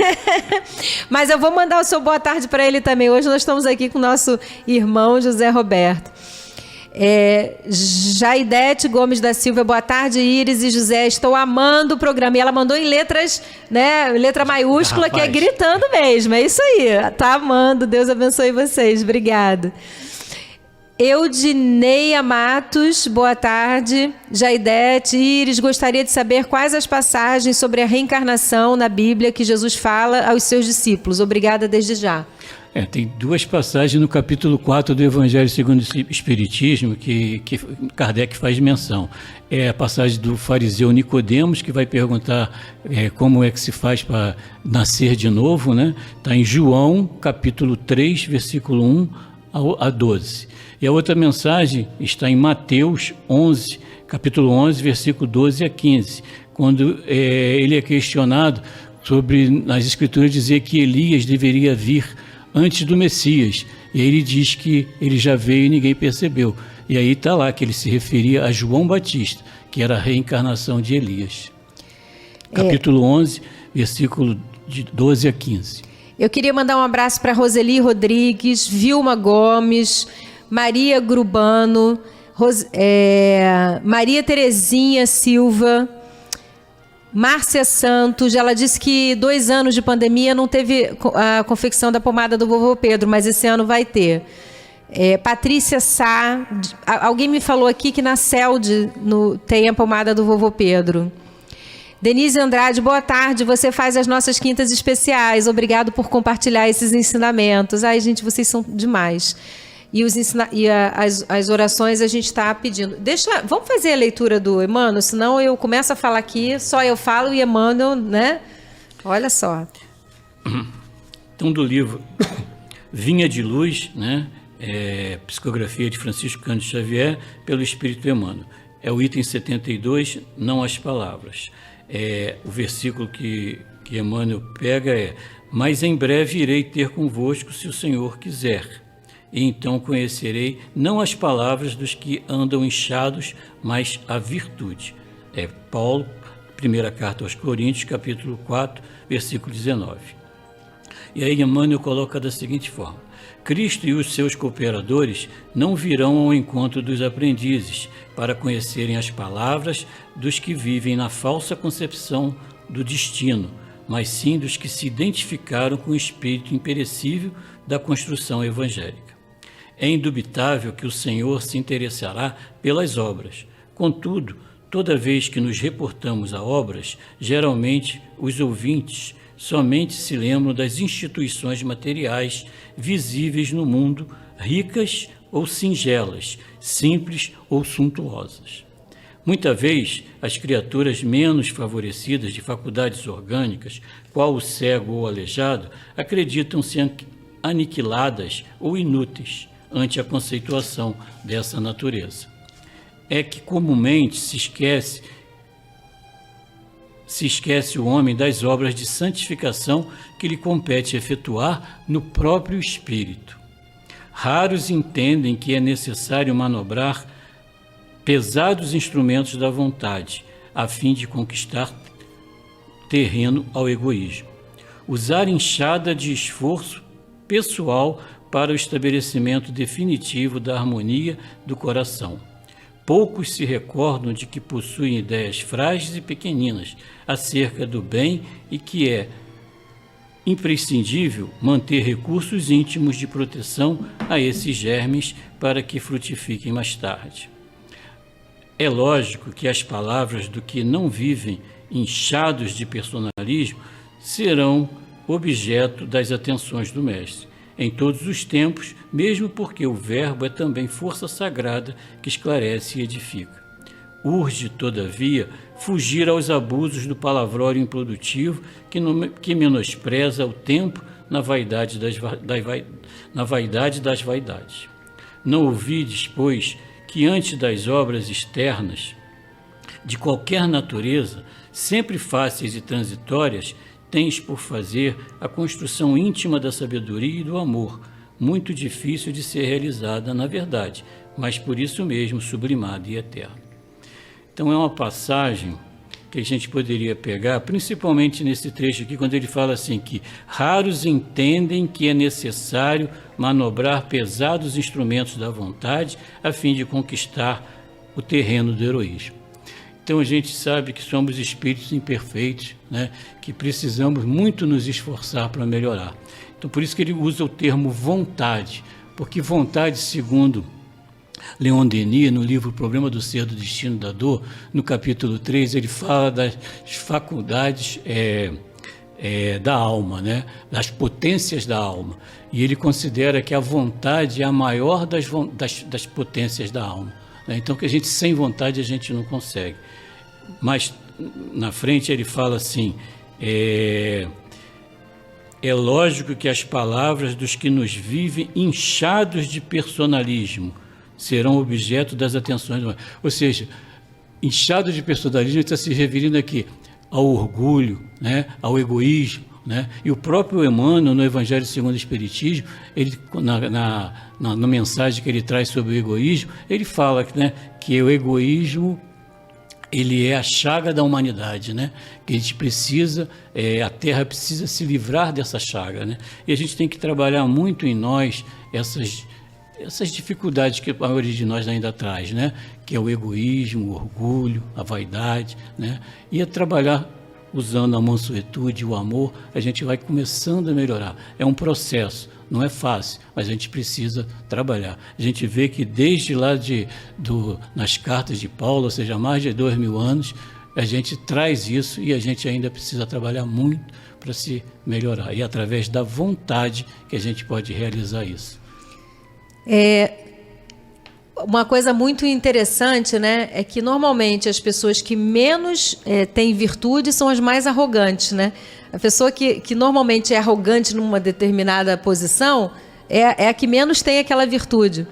mas eu vou mandar o seu boa tarde para ele também. Hoje nós estamos aqui com o nosso irmão José Roberto. Jaidete Gomes da Silva, boa tarde, Iris e José, estou amando o programa. E ela mandou em letras, né, letra maiúscula, rapaz, que é gritando mesmo, é isso aí, tá amando, Deus abençoe vocês, obrigada. Eudineia Matos, boa tarde. Jaidete, Iris, gostaria de saber quais as passagens sobre a reencarnação na Bíblia que Jesus fala aos seus discípulos. Obrigada desde já. Tem duas passagens no capítulo 4 do Evangelho segundo o Espiritismo que Kardec faz menção. É a passagem do fariseu Nicodemos, que vai perguntar como é que se faz para nascer de novo, né? Está em João, capítulo 3, versículo 1 a 12. E a outra mensagem está em Mateus 11, capítulo 11, versículo 12 a 15, quando ele é questionado sobre, nas Escrituras, dizer que Elias deveria vir antes do Messias. E aí ele diz que ele já veio e ninguém percebeu. E aí está lá que ele se referia a João Batista, que era a reencarnação de Elias. Capítulo 11, versículo de 12 a 15. Eu queria mandar um abraço para Roseli Rodrigues, Vilma Gomes, Maria Grubano, Maria Terezinha Silva, Márcia Santos. Ela disse que 2 anos de pandemia não teve a confecção da pomada do vovô Pedro, mas esse ano vai ter. Patrícia Sá, alguém me falou aqui que na CELD tem a pomada do vovô Pedro. Denise Andrade, boa tarde, você faz as nossas quintas especiais, obrigado por compartilhar esses ensinamentos. Ai, gente, vocês são demais. E, as orações a gente está pedindo. Vamos fazer a leitura do Emmanuel, senão eu começo a falar aqui, só eu falo e Emmanuel, né? Olha só. Então, do livro Vinha de Luz, né? Psicografia de Francisco Cândido Xavier, pelo Espírito Emmanuel. É o item 72, não as palavras. O versículo que Emmanuel pega é: mas em breve irei ter convosco, se o Senhor quiser. E então conhecerei não as palavras dos que andam inchados, mas a virtude. Paulo, primeira carta aos Coríntios, capítulo 4, versículo 19. E aí Emmanuel coloca da seguinte forma: Cristo e os seus cooperadores não virão ao encontro dos aprendizes para conhecerem as palavras dos que vivem na falsa concepção do destino, mas sim dos que se identificaram com o espírito imperecível da construção evangélica. É indubitável que o Senhor se interessará pelas obras. Contudo, toda vez que nos reportamos a obras, geralmente os ouvintes somente se lembram das instituições materiais visíveis no mundo, ricas ou singelas, simples ou suntuosas. Muita vez, as criaturas menos favorecidas de faculdades orgânicas, qual o cego ou aleijado, acreditam-se aniquiladas ou inúteis ante a conceituação dessa natureza. É que comumente se esquece o homem das obras de santificação que lhe compete efetuar no próprio espírito. Raros entendem que é necessário manobrar pesados instrumentos da vontade, a fim de conquistar terreno ao egoísmo. Usar enxada de esforço pessoal para o estabelecimento definitivo da harmonia do coração. Poucos se recordam de que possuem ideias frágeis e pequeninas acerca do bem e que é imprescindível manter recursos íntimos de proteção a esses germes para que frutifiquem mais tarde. É lógico que as palavras do que não vivem inchados de personalismo serão objeto das atenções do Mestre em todos os tempos, mesmo porque o verbo é também força sagrada que esclarece e edifica. Urge, todavia, fugir aos abusos do palavrório improdutivo que menospreza o tempo na vaidade das vaidades. Não ouvides, pois, que antes das obras externas, de qualquer natureza, sempre fáceis e transitórias, tens por fazer a construção íntima da sabedoria e do amor, muito difícil de ser realizada na verdade, mas por isso mesmo sublimada e eterna. Então é uma passagem que a gente poderia pegar, principalmente nesse trecho aqui, quando ele fala assim que raros entendem que é necessário manobrar pesados instrumentos da vontade a fim de conquistar o terreno do heroísmo. Então a gente sabe que somos espíritos imperfeitos, né? Que precisamos muito nos esforçar para melhorar. Então por isso que ele usa o termo vontade, porque vontade, segundo Leon Denis, no livro O Problema do Ser, do Destino, da Dor, no capítulo 3, ele fala das faculdades da alma, né? Das potências da alma. E ele considera que a vontade é a maior das potências da alma, né? Então, que a gente, sem vontade, a gente não consegue. Mas, na frente, ele fala assim, é lógico que as palavras dos que nos vivem inchados de personalismo serão objeto das atenções. Ou seja, inchado de personalismo está se referindo aqui ao orgulho, né, ao egoísmo, né? E o próprio Emmanuel, no Evangelho segundo o Espiritismo, ele, na mensagem que ele traz sobre o egoísmo, ele fala, né, que o egoísmo ele é a chaga da humanidade, né? Que a gente precisa, a Terra precisa se livrar dessa chaga, né? E a gente tem que trabalhar muito em nós essas dificuldades que a maioria de nós ainda traz, né? Que é o egoísmo, o orgulho, a vaidade, né? E a trabalhar usando a mansuetude, o amor, a gente vai começando a melhorar. É um processo, não é fácil, mas a gente precisa trabalhar. A gente vê que desde lá nas cartas de Paulo, ou seja, há mais de 2000 anos, a gente traz isso e a gente ainda precisa trabalhar muito para se melhorar. E é através da vontade que a gente pode realizar isso. Uma coisa muito interessante, né, é que normalmente as pessoas que menos têm virtude são as mais arrogantes, né? A pessoa que normalmente é arrogante numa determinada posição é a que menos tem aquela virtude.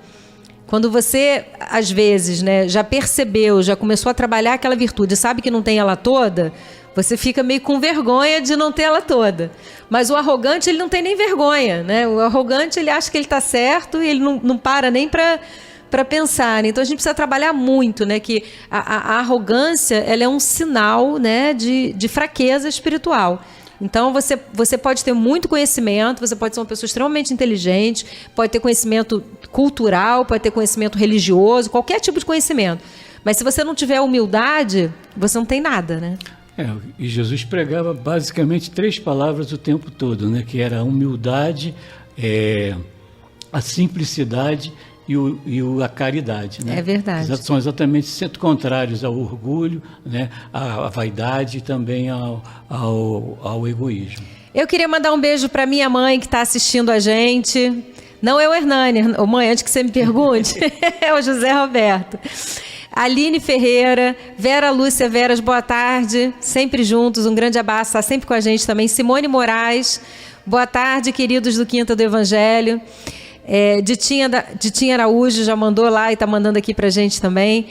Quando você, às vezes, né, já percebeu, já começou a trabalhar aquela virtude, sabe que não tem ela toda, você fica meio com vergonha de não ter ela toda. Mas o arrogante, ele não tem nem vergonha, né? O arrogante, ele acha que ele está certo e ele não para nem para pensar. Então, a gente precisa trabalhar muito, né? Que a arrogância, ela é um sinal, né, de fraqueza espiritual. Então, você pode ter muito conhecimento, você pode ser uma pessoa extremamente inteligente, pode ter conhecimento cultural, pode ter conhecimento religioso, qualquer tipo de conhecimento. Mas se você não tiver humildade, você não tem nada, né? E Jesus pregava basicamente 3 palavras o tempo todo, né? Que era a humildade, a simplicidade e a caridade, né? É verdade. São exatamente contrários ao orgulho, né? À vaidade e também ao egoísmo. Eu queria mandar um beijo para minha mãe que está assistindo a gente. Não é o Hernani, mãe, antes que você me pergunte, é o José Roberto. Aline Ferreira, Vera Lúcia Veras, boa tarde, sempre juntos, um grande abraço, está sempre com a gente também. Simone Moraes, boa tarde, queridos do Quinta do Evangelho. Ditinha Araújo já mandou lá e está mandando aqui para a gente também.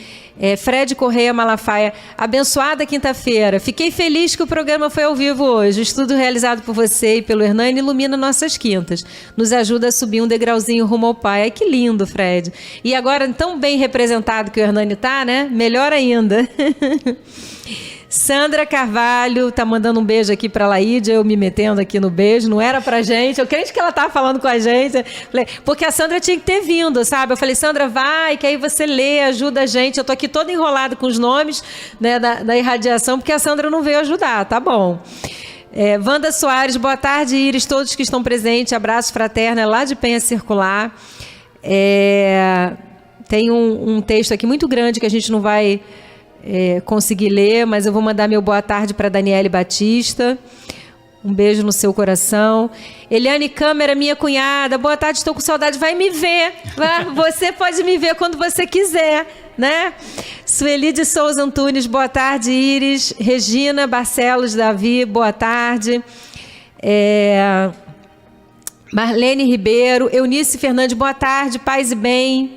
Fred Correia Malafaia, abençoada quinta-feira. Fiquei feliz que o programa foi ao vivo hoje. O estudo realizado por você e pelo Hernani ilumina nossas quintas. Nos ajuda a subir um degrauzinho rumo ao Pai. Ai, que lindo, Fred. E agora, tão bem representado que o Hernani está, né? Melhor ainda. Sandra Carvalho tá mandando um beijo aqui para a Laíde, eu me metendo aqui no beijo, não era pra gente, eu crente que ela estava falando com a gente, porque a Sandra tinha que ter vindo, sabe? Eu falei, Sandra, vai, que aí você lê, ajuda a gente, eu tô aqui toda enrolada com os nomes, né, da irradiação, porque a Sandra não veio ajudar, tá bom. Wanda Soares, boa tarde, Iris, todos que estão presentes, abraço fraterno, é lá de Penha Circular. Tem um texto aqui muito grande que a gente não vai conseguir ler, mas eu vou mandar meu boa tarde para Daniele Batista. Um beijo no seu coração. Eliane Câmara, minha cunhada, boa tarde, estou com saudade, vai me ver. Você pode me ver quando você quiser, né? Sueli de Souza Antunes, boa tarde, Iris. Regina Barcelos Davi, boa tarde. Marlene Ribeiro, Eunice Fernandes, boa tarde, paz e bem.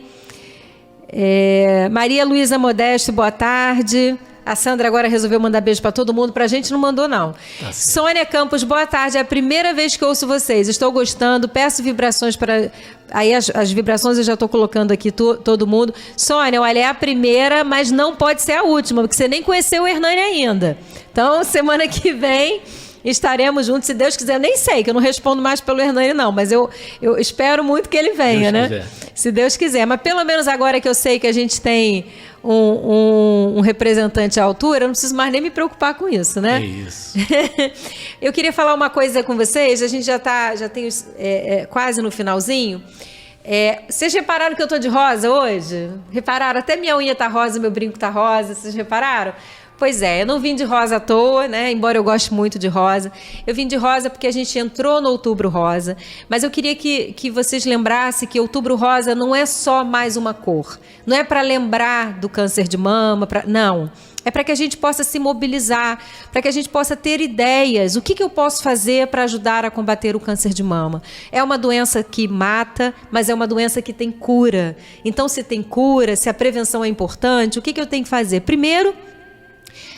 Maria Luísa Modesto, boa tarde. A Sandra agora resolveu mandar beijo para todo mundo, para a gente não mandou não. Sônia Campos, boa tarde, é a primeira vez que ouço vocês, estou gostando, peço vibrações para... Aí as vibrações eu já estou colocando aqui todo mundo. Sônia, olha, é a primeira, mas não pode ser a última, porque você nem conheceu o Hernani ainda. Então, semana que vem... estaremos juntos, se Deus quiser. Eu nem sei, que eu não respondo mais pelo Hernani, não, mas eu espero muito que ele venha, Deus, né? Quiser. Se Deus quiser. Mas pelo menos agora que eu sei que a gente tem um representante à altura, eu não preciso mais nem me preocupar com isso, né? É isso. Eu queria falar uma coisa com vocês, a gente já tem quase no finalzinho. Vocês repararam que eu tô de rosa hoje? Repararam? Até minha unha tá rosa, meu brinco tá rosa. Vocês repararam? Pois é, eu não vim de rosa à toa, né? Embora eu goste muito de rosa. Eu vim de rosa porque a gente entrou no Outubro Rosa. Mas eu queria que vocês lembrassem que Outubro Rosa não é só mais uma cor. Não é para lembrar do câncer de mama, não. É para que a gente possa se mobilizar, para que a gente possa ter ideias. O que eu posso fazer para ajudar a combater o câncer de mama? É uma doença que mata, mas é uma doença que tem cura. Então, se tem cura, se a prevenção é importante, o que eu tenho que fazer? Primeiro,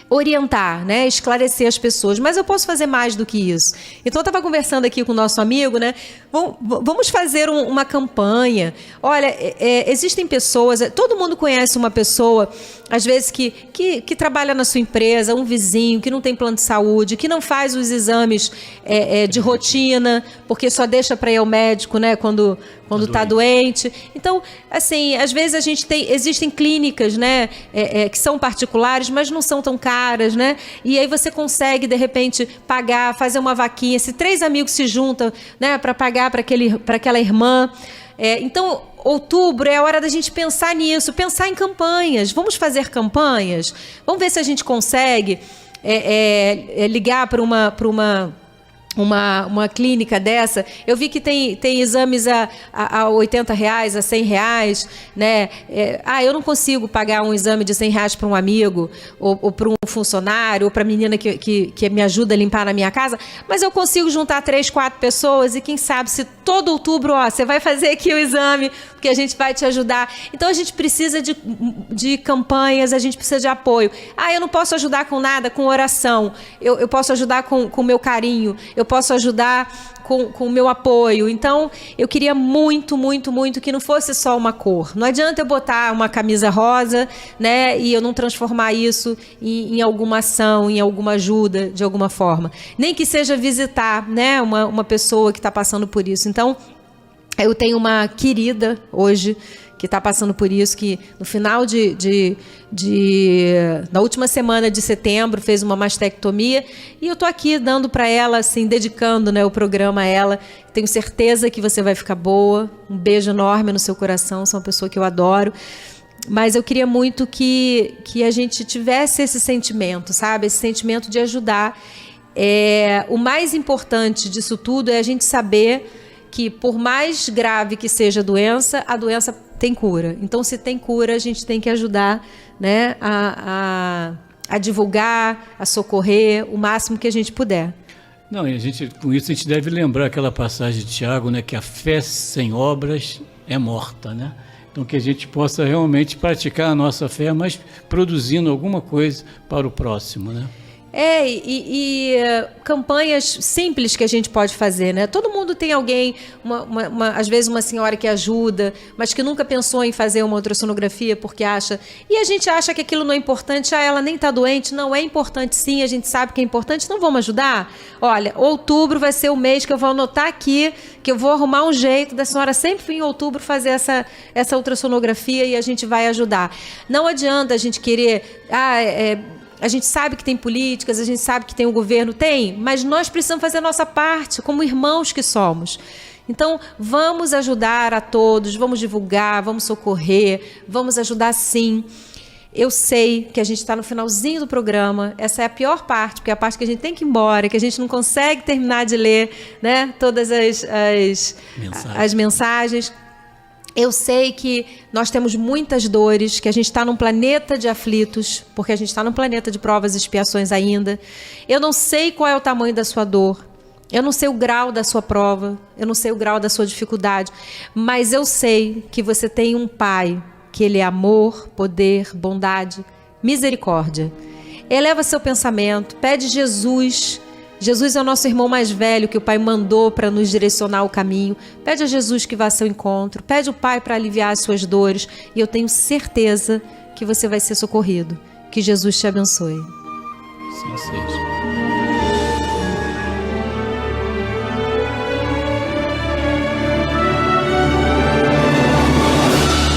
orientar, né? Esclarecer as pessoas, mas eu posso fazer mais do que isso. Então, eu estava conversando aqui com o nosso amigo, né? Vamos fazer uma campanha. Olha, existem pessoas, todo mundo conhece uma pessoa, às vezes, que trabalha na sua empresa, um vizinho, que não tem plano de saúde, que não faz os exames de rotina, porque só deixa para ir ao médico, né? Quando está doente. Então, assim, às vezes existem clínicas, né? Que são particulares, mas não são tão caras, né? E aí você consegue, de repente, pagar, fazer uma vaquinha. Se 3 amigos se juntam, né? Para pagar para aquela irmã. Então, outubro é a hora da gente pensar nisso, pensar em campanhas. Vamos fazer campanhas? Vamos ver se a gente consegue ligar para uma clínica dessa. Eu vi que tem exames a R$80, a R$100, né? Eu não consigo pagar um exame de R$100 para um amigo, ou para um funcionário, ou para a menina que me ajuda a limpar na minha casa, mas eu consigo juntar 3, 4 pessoas e quem sabe se todo outubro, você vai fazer aqui o exame, porque a gente vai te ajudar. Então a gente precisa de campanhas, a gente precisa de apoio. Eu não posso ajudar com nada, com oração. Eu posso ajudar com o meu carinho, eu posso ajudar com o meu apoio. Então, eu queria muito, muito, muito que não fosse só uma cor. Não adianta eu botar uma camisa rosa, né, e eu não transformar isso em alguma ação, em alguma ajuda, de alguma forma. Nem que seja visitar, né, uma pessoa que está passando por isso. Então, eu tenho uma querida hoje que está passando por isso, que no final na última semana de setembro fez uma mastectomia, e eu estou aqui dando para ela, assim, dedicando, né, o programa a ela. Tenho certeza que você vai ficar boa. Um beijo enorme no seu coração, você é uma pessoa que eu adoro. Mas eu queria muito que a gente tivesse esse sentimento, sabe? Esse sentimento de ajudar. O mais importante disso tudo é a gente saber que, por mais grave que seja a doença tem cura. Então, se tem cura, a gente tem que ajudar, né, a divulgar, a socorrer o máximo que a gente puder. Não, e com isso a gente deve lembrar aquela passagem de Tiago, né, que a fé sem obras é morta, né? Então, que a gente possa realmente praticar a nossa fé, mas produzindo alguma coisa para o próximo, né? Campanhas simples que a gente pode fazer, né? Todo mundo tem alguém, às vezes uma senhora que ajuda, mas que nunca pensou em fazer uma ultrassonografia porque acha... E a gente acha que aquilo não é importante, ela nem está doente. Não, é importante sim, a gente sabe que é importante, então vamos ajudar? Olha, outubro vai ser o mês que eu vou anotar aqui, que eu vou arrumar um jeito da senhora sempre em outubro fazer essa ultrassonografia e a gente vai ajudar. Não adianta a gente querer... A gente sabe que tem políticas, a gente sabe que tem o governo, mas nós precisamos fazer a nossa parte, como irmãos que somos. Então, vamos ajudar a todos, vamos divulgar, vamos socorrer, vamos ajudar sim. Eu sei que a gente está no finalzinho do programa, essa é a pior parte, porque é a parte que a gente tem que ir embora, que a gente não consegue terminar de ler, né, todas as mensagens. Eu sei que nós temos muitas dores, que a gente está num planeta de aflitos, porque a gente está num planeta de provas e expiações ainda. Eu não sei qual é o tamanho da sua dor, eu não sei o grau da sua prova, eu não sei o grau da sua dificuldade, mas eu sei que você tem um Pai, que Ele é amor, poder, bondade, misericórdia. Eleva seu pensamento, pede Jesus. Jesus é o nosso irmão mais velho que o Pai mandou para nos direcionar o caminho. Pede a Jesus que vá ao seu encontro. Pede o Pai para aliviar as suas dores. E eu tenho certeza que você vai ser socorrido. Que Jesus te abençoe. Sim, seja.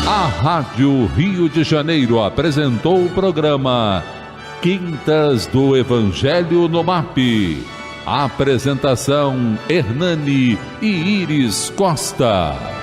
A Rádio Rio de Janeiro apresentou o programa Quintas do Evangelho no MAP. Apresentação: Hernani e Iris Costa.